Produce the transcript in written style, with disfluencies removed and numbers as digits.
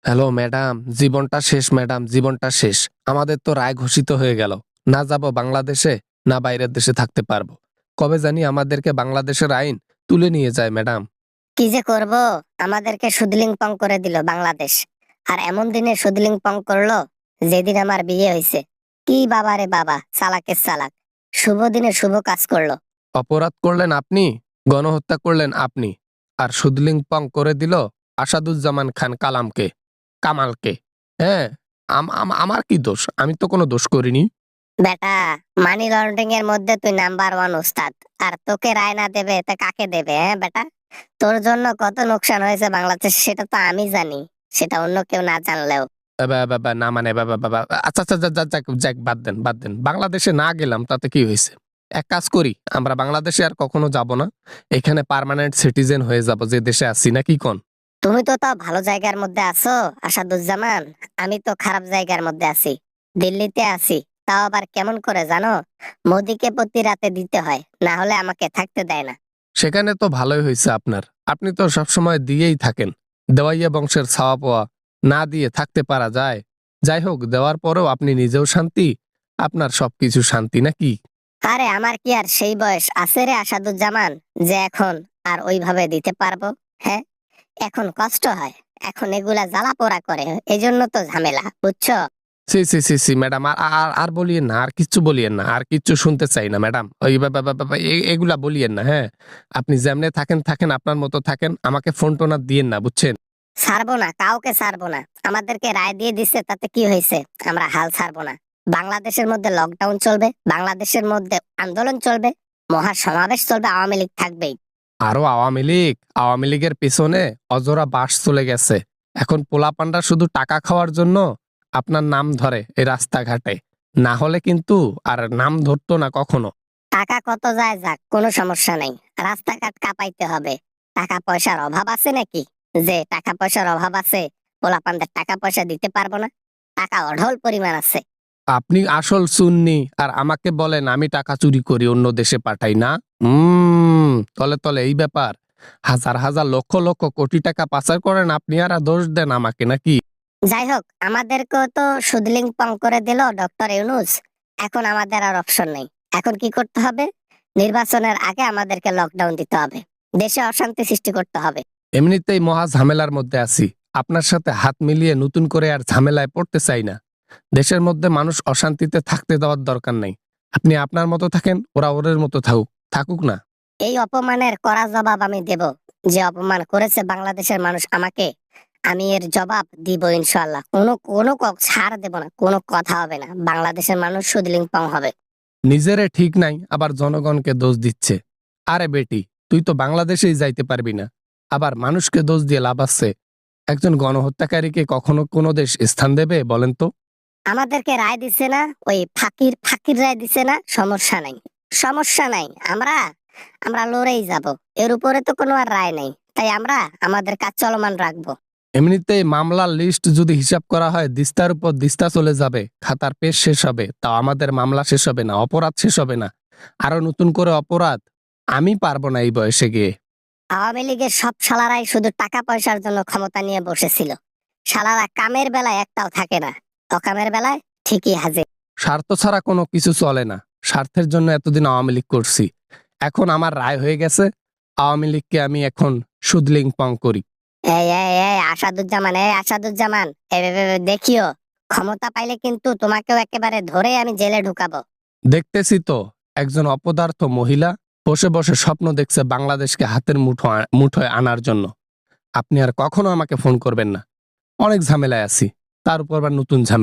Hello madam, জীবনটা শেষ madam, জীবনটা শেষ। আমাদের তো রায় ঘোষিত হয়ে গেল। না যাব বাংলাদেশে, না বাইরের দেশে থাকতে পারবো। কবে জানি আমাদেরকে বাংলাদেশের আইন তুলে নিয়ে যায় ম্যাডাম। কি যে করব, আমাদেরকে সুদলিংপং করে দিল বাংলাদেশ। আর এমন দিনে সুদলিংপং করলো যেদিন আমার বিয়ে হয়েছে। কি বাবা রে বাবা, চালাকের চালাক। শুভ দিনে শুভ কাজ করলো। অপরাধ করলেন আপনি, গণহত্যা করলেন আপনি, আর সুদলিং পং করে দিল আসাদুজ্জামান খান কামালকে। হ্যাঁ, আমার কি দোষ? আমি তো কোনো দোষ করিনি। বেটা, মানি লন্ডারিং এর মধ্যে তুই নাম্বার ওয়ান ওস্তাদ। আর তোকে রায় না দেবে তা কাকে দেবে? হ্যাঁ বেটা, তোর জন্য কত লোকসান হয়েছে বাংলাদেশ সেটা তো আমি জানি, সেটা অন্য কেউ না জানলেও। না মানে আচ্ছা আচ্ছা, যাক যাক, বাদ দেন। বাংলাদেশে না গেলাম তাতে কি হয়েছে? এক কাজ করি, আমরা বাংলাদেশে আর কখনো যাব না। এখানে পার্মানেন্ট সিটিজেন হয়ে যাব, যে দেশে আছি, নাকি কোন? তুমি তো তাও ভালো জায়গার মধ্যে আছো আসাদুজ্জামান। আমি তো খারাপ জায়গার মধ্যে আছি, দিল্লিতে আছি। তাও আবার কেমন করে জানো? মোদিকে প্রতি রাতে দিতে হয়, না হলে আমাকে থাকতে দেয় না। সেখানে তো ভালোই হয়েছে আপনার। আপনি তো সবসময় দিয়েই থাকেন। দেওয়াইয়া বংশের ছাওয়া পাওয়া, না দিয়ে থাকতে পারা যায়? যাই হোক, দেওয়ার পরেও আপনি নিজেও শান্তি, আপনার সবকিছু শান্তি, নাকি? আরে আমার কি আর সেই বয়স আছে রে আসাদুজ্জামান, যে এখন আর ওইভাবে দিতে পারবো? হ্যাঁ, এখন কষ্ট হয়, এখন এগুলা জ্বালা পোড়া করে, এই জন্য তো ঝামেলা, বুঝছো? সি সি সি সি ম্যাডাম, আর আর আর বলিয়েন না, আর কিচ্ছু বলিয়েন না, আর কিচ্ছু শুনতে চাই না ম্যাডাম। ওই এগুলা বলিয়েন না, হ্যাঁ। আপনি যেমনে থাকেন থাকেন, আপনার মতো থাকেন, আমাকে ফোন টোন আর দিয়েন না, বুঝছেন? ছাড়বো না, কাউকে ছাড়বো না। আমাদেরকে রায় দিয়ে দিচ্ছে, তাতে কি হয়েছে? আমরা হাল ছাড়বো না। বাংলাদেশের মধ্যে লকডাউন চলবে, বাংলাদেশের মধ্যে আন্দোলন চলবে, মহা সমাবেশ চলবে, আওয়ামী লীগ থাকবেই। আরো আওয়ামী লীগের পেছনে অজোড়া বাঁশ চলে গেছে। এখন পোলাপান্ডা শুধু টাকা খাওয়ার জন্য আপনার নাম ধরে এই রাস্তাঘাটে, না হলে কিন্তু আর নাম ধরতো না কখনো। টাকা কত যায় যাক, কোনো সমস্যা নেই। রাস্তাঘাট কাঁপাইতে হবে। টাকা পয়সার অভাব আছে নাকি? যে টাকা পয়সার অভাব আছে, পোলাপানদের টাকা পয়সা দিতে পারবো না? টাকা অঢল পরিমাণ আছে। আপনি আসল সুন্নি আর আমাকে বলেন আমি টাকা চুরি করি, অন্য দেশে পাঠাই না। তলে তলে এই ব্যাপার। হাজার হাজার লক্ষ লক্ষ কোটি টাকা পাচার করেন আপনি, আর দোষ দেন আমাকে, নাকি? যাই হোক, আমাদেরকেও তো সুদলিং পং করে দিল ডক্টর ইউনূস। এখন আমাদের আর অপশন নেই। এখন কি করতে হবে? নির্বাচনের আগে আমাদেরকে লকডাউন দিতে হবে, দেশে অশান্তি সৃষ্টি করতে হবে। এমনিতেই মহা ঝামেলার মধ্যে আছি। আপনার সাথে হাত মিলিয়ে নতুন করে আর ঝামেলায় পড়তে চাই না। দেশের মধ্যে মানুষ অশান্তিতে থাকতে দেওয়ার দরকার নেই। আপনি আপনার মতো থাকেন, ওরা ওদের মতো থাকুক না। এই অপমানের কড়া জবাব আমি দেব। যে অপমান করেছে বাংলাদেশের মানুষ আমাকে, আমি এর জবাব দিব ইনশাল্লাহ। কোনো কোনো ছাড় দেব না, কোনো কথা হবে না। বাংলাদেশের মানুষ সুদলিং পং হবে। নিজেরে ঠিক নাই, আবার জনগণকে দোষ দিচ্ছে। আরে বেটি, তুই তো বাংলাদেশেই যাইতে পারবি না, আবার মানুষকে দোষ দিয়ে লাভ আছে? একজন গণহত্যাকারীকে কখনো কোনো দেশ স্থান দেবে বলেন তো? আমাদেরকে রায় দিছে না, ওই ফাকির ফাকির রায় দিছে না, সমস্যা নাই। সমস্যা নাই, আমরা আমরা লড়েই যাব। এর উপরে তো কোনো আর রায় নেই, তাই আমরা আমাদের কাজ চলমান রাখবো। এমনিতেই মামলার লিস্ট যদি হিসাব করা হয়, দিস্তার উপর দিস্তা চলে যাবে, খাতার পেজ শেষ হবে, তাও আমাদের মামলা শেষ হবে না, অপরাধ শেষ হবে না। আরো নতুন করে অপরাধ। আমি পারবো না এই বয়সে গিয়ে। আওয়ামী লীগের সব শালারাই শুধু টাকা পয়সার জন্য ক্ষমতা নিয়ে বসেছিল। শালারা কামের বেলায় একটাও থাকে না, অকামের বেলায় ঠিকই হাজির। স্বার্থ ছাড়া কোনো কিছু চলে না। স্বার্থের জন্য এতদিন আওয়ামী লীগ করছি, এখন আমার রায় হয়ে গেছে। আওয়ামী লীগকে আমি এখন সুদলিং পং করি। এই এই এই আসাদুজ্জামান, এই আসাদুজ্জামান, দেখিও, ক্ষমতা পাইলে কিন্তু তোমাকেও একেবারে ধরে আমি জেলে ঢুকাবো। দেখতেছি তো, একজন অপদার্থ মহিলা বসে বসে স্বপ্ন দেখছে বাংলাদেশকে হাতের মুঠোয় আনার জন্য। আপনি আর কখনো আমাকে ফোন করবেন না। অনেক ঝামেলায় আছি, তার উপর আবার নতুন ঝামেলা।